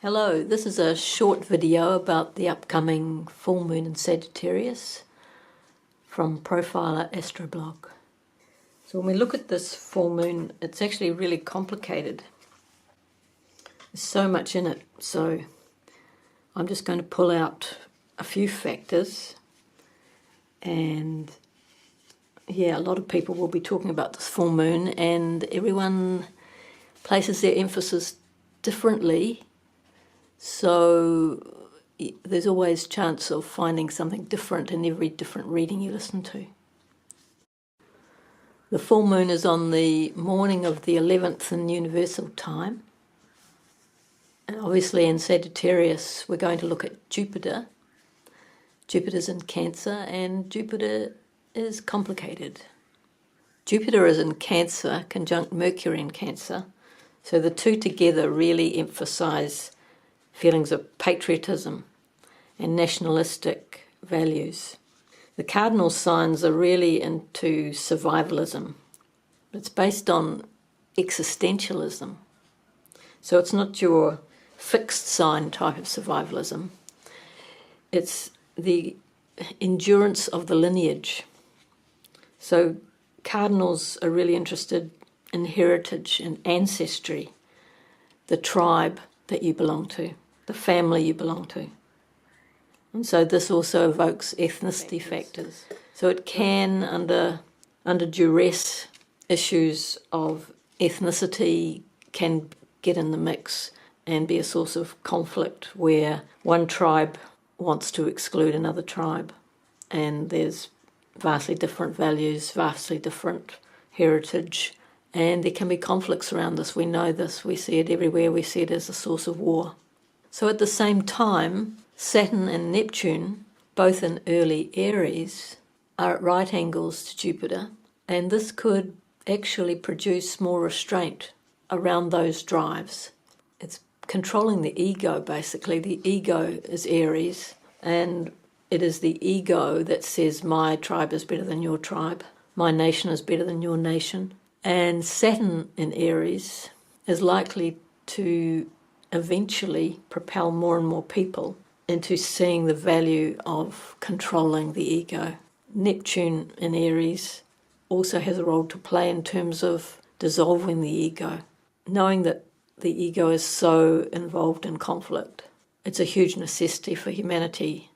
Hello, this is a short video about the upcoming full moon in Sagittarius from Profiler Astroblog. So when we look at this full moon, it's actually really complicated. There's so much in it, so I'm just going to pull out a few factors, and yeah, a lot of people will be talking about this full moon, and everyone places their emphasis differently. So there's always chance of finding something different in every different reading you listen to. The full moon is on the morning of the 11th in universal time. And obviously in Sagittarius we're going to look at Jupiter. Jupiter's in Cancer, and Jupiter is complicated. Jupiter is in Cancer, conjunct Mercury in Cancer. So the two together really emphasize feelings of patriotism and nationalistic values. The cardinal signs are really into survivalism. It's based on existentialism. So it's not your fixed sign type of survivalism. It's the endurance of the lineage. So cardinals are really interested in heritage and ancestry, the tribe that you belong to, the family you belong to. And so this also evokes ethnicity factors. So it can, under duress, issues of ethnicity can get in the mix and be a source of conflict where one tribe wants to exclude another tribe, and there's vastly different values, vastly different heritage, and there can be conflicts around this. We know this, we see it everywhere, we see it as a source of war. So at the same time, Saturn and Neptune, both in early Aries, are at right angles to Jupiter, and this could actually produce more restraint around those drives. It's controlling the ego, basically. The ego is Aries, and it is the ego that says my tribe is better than your tribe, my nation is better than your nation. And Saturn in Aries is likely to eventually propel more and more people into seeing the value of controlling the ego. Neptune in Aries also has a role to play in terms of dissolving the ego. Knowing that the ego is so involved in conflict, it's a huge necessity for humanity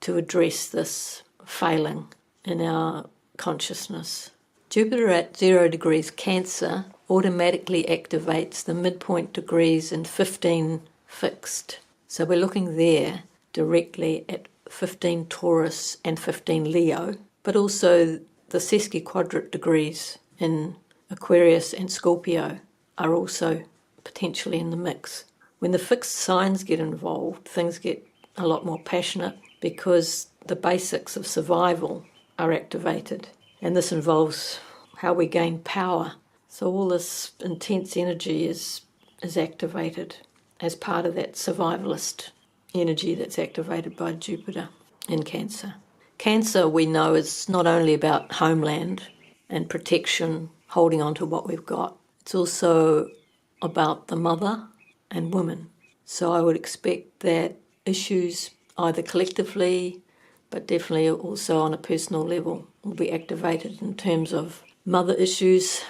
to address this failing in our consciousness. Jupiter at 0 degrees Cancer automatically activates the midpoint degrees in 15 fixed. So we're looking there directly at 15 Taurus and 15 Leo, but also the sesquiquadrate degrees in Aquarius and Scorpio are also potentially in the mix. When the fixed signs get involved, things get a lot more passionate because the basics of survival are activated. And this involves how we gain power. So all this intense energy is activated as part of that survivalist energy that's activated by Jupiter in Cancer. Cancer, we know, is not only about homeland and protection, holding on to what we've got. It's also about the mother and women. So I would expect that issues, either collectively, but definitely also on a personal level, will be activated in terms of mother issues,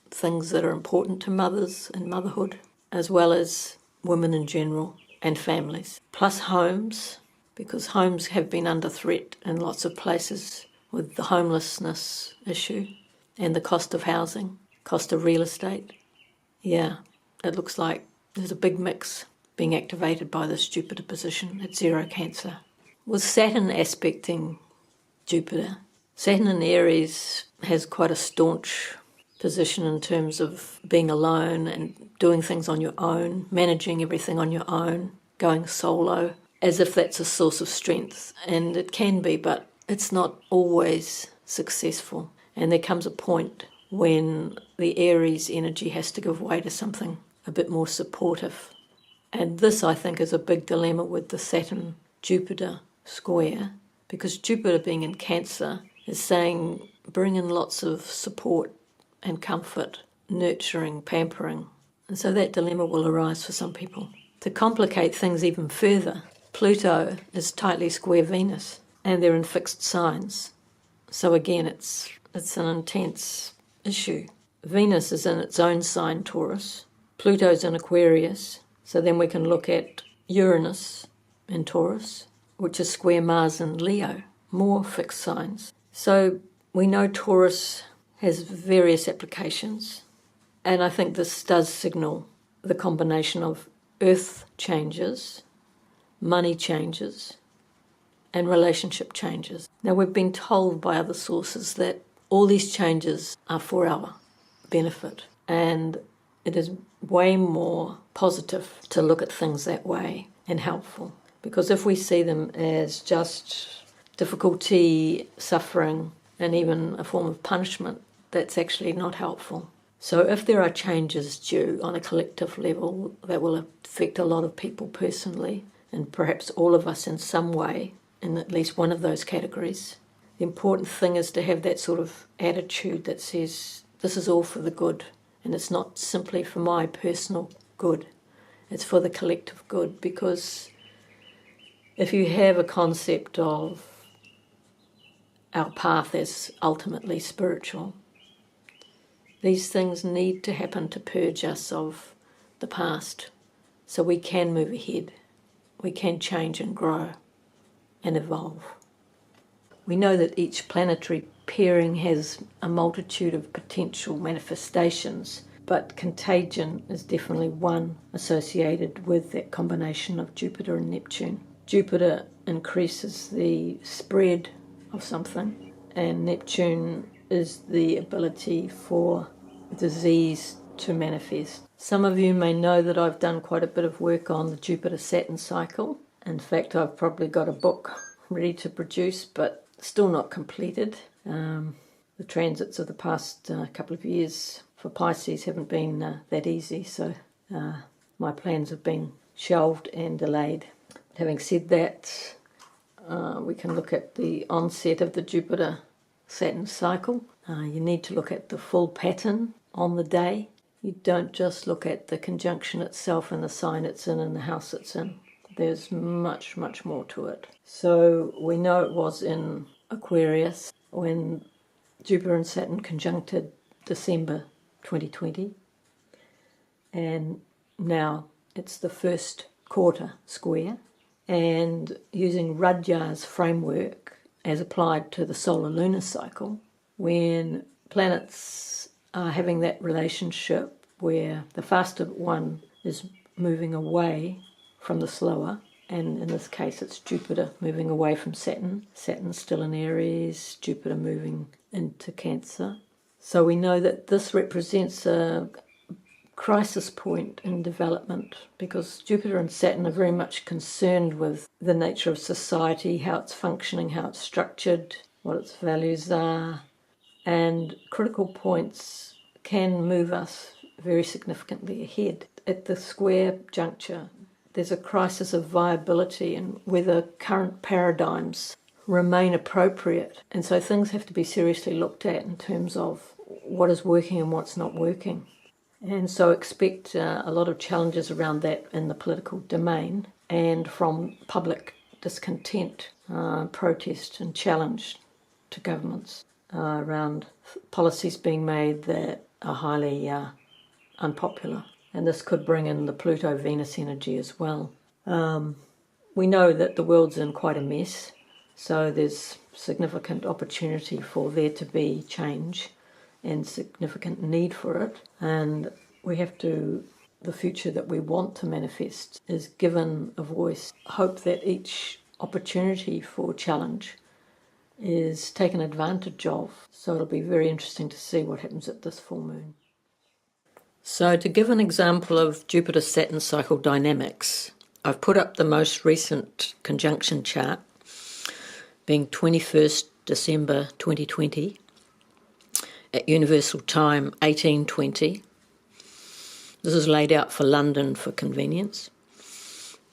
things that are important to mothers and motherhood, as well as women in general and families. Plus homes, because homes have been under threat in lots of places with the homelessness issue and the cost of housing, cost of real estate. Yeah, it looks like there's a big mix being activated by this Jupiter position at 0 Cancer. With Saturn aspecting Jupiter, Saturn in Aries has quite a staunch position in terms of being alone and doing things on your own, managing everything on your own, going solo, as if that's a source of strength. And it can be, but it's not always successful. And there comes a point when the Aries energy has to give way to something a bit more supportive. And this, I think, is a big dilemma with the Saturn-Jupiter square, because Jupiter being in Cancer is saying bring in lots of support and comfort, nurturing, pampering. And so that dilemma will arise for some people. To complicate things even further, Pluto is tightly square Venus, and they're in fixed signs. So again, it's an intense issue. Venus is in its own sign, Taurus. Pluto's in Aquarius. So then we can look at Uranus in Taurus, which is square Mars in Leo, more fixed signs. So we know Taurus has various applications, and I think this does signal the combination of earth changes, money changes, and relationship changes. Now, we've been told by other sources that all these changes are for our benefit, and it is way more positive to look at things that way and helpful, because if we see them as just difficulty, suffering, and even a form of punishment, that's actually not helpful. So if there are changes due on a collective level that will affect a lot of people personally, and perhaps all of us in some way, in at least one of those categories, the important thing is to have that sort of attitude that says, this is all for the good, and it's not simply for my personal good, it's for the collective good. Because if you have a concept of our path as ultimately spiritual, these things need to happen to purge us of the past so we can move ahead, we can change and grow and evolve. We know that each planetary pairing has a multitude of potential manifestations, but contagion is definitely one associated with that combination of Jupiter and Neptune. Jupiter increases the spread of something, and Neptune is the ability for disease to manifest. Some of you may know that I've done quite a bit of work on the Jupiter-Saturn cycle. In fact, I've probably got a book ready to produce, but still not completed. The transits of the past couple of years for Pisces haven't been that easy, so my plans have been shelved and delayed. Having said that, we can look at the onset of the Jupiter-Saturn cycle. You need to look at the full pattern on the day. You don't just look at the conjunction itself and the sign it's in and the house it's in. There's much, much more to it. So we know it was in Aquarius when Jupiter and Saturn conjuncted December 2020. And now it's the first quarter square. And using Rudyard's framework as applied to the solar-lunar cycle, when planets are having that relationship where the faster one is moving away from the slower, and in this case it's Jupiter moving away from Saturn. Saturn's still in Aries, Jupiter moving into Cancer. So we know that this represents a crisis point in development, because Jupiter and Saturn are very much concerned with the nature of society, how it's functioning, how it's structured, what its values are, and critical points can move us very significantly ahead. At the square juncture, there's a crisis of viability and whether current paradigms remain appropriate. And so things have to be seriously looked at in terms of what is working and what's not working. And so expect a lot of challenges around that in the political domain and from public discontent, protest and challenge to governments around policies being made that are highly unpopular. And this could bring in the Pluto-Venus energy as well. We know that the world's in quite a mess, so there's significant opportunity for there to be change and significant need for it. And we have to, the future that we want to manifest is given a voice. Hope that each opportunity for challenge is taken advantage of. So it'll be very interesting to see what happens at this full moon. So to give an example of Jupiter-Saturn cycle dynamics, I've put up the most recent conjunction chart, being 21st December 2020, at Universal Time 1820. This is laid out for London for convenience.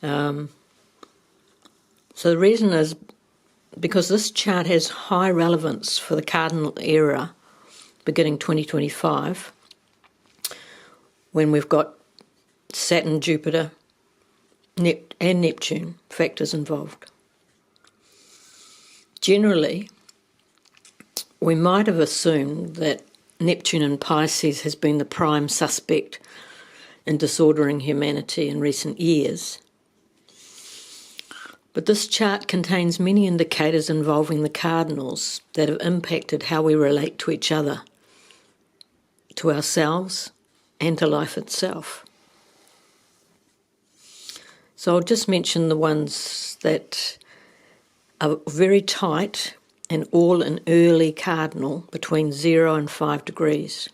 So the reason is because this chart has high relevance for the cardinal era beginning 2025, when we've got Saturn, Jupiter, and Neptune factors involved. Generally, we might have assumed that Neptune in Pisces has been the prime suspect in disordering humanity in recent years. But this chart contains many indicators involving the cardinals that have impacted how we relate to each other, to ourselves, and to life itself. So I'll just mention the ones that are very tight and all in early cardinal between 0 and 5 degrees.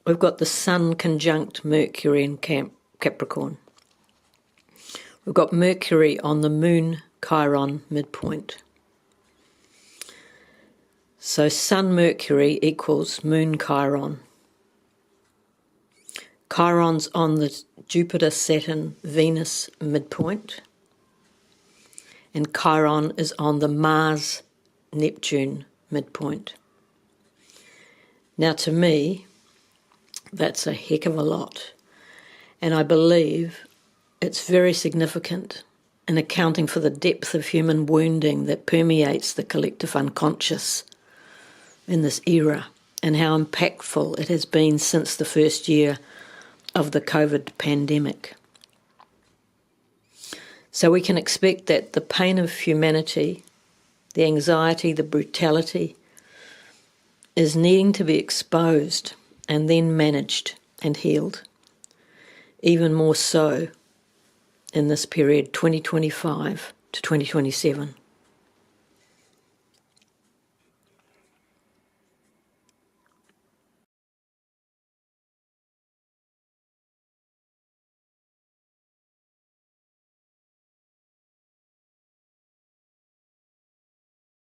We've got the Sun conjunct Mercury in Capricorn. We've got Mercury on the Moon Chiron midpoint. So Sun Mercury equals Moon Chiron. Chiron's on the Jupiter-Saturn Venus midpoint. And Chiron is on the Mars-Neptune midpoint. Now to me, that's a heck of a lot. And I believe it's very significant in accounting for the depth of human wounding that permeates the collective unconscious in this era and how impactful it has been since the first year of the COVID pandemic. So we can expect that the pain of humanity, the anxiety, the brutality, is needing to be exposed and then managed and healed, even more so in this period 2025 to 2027.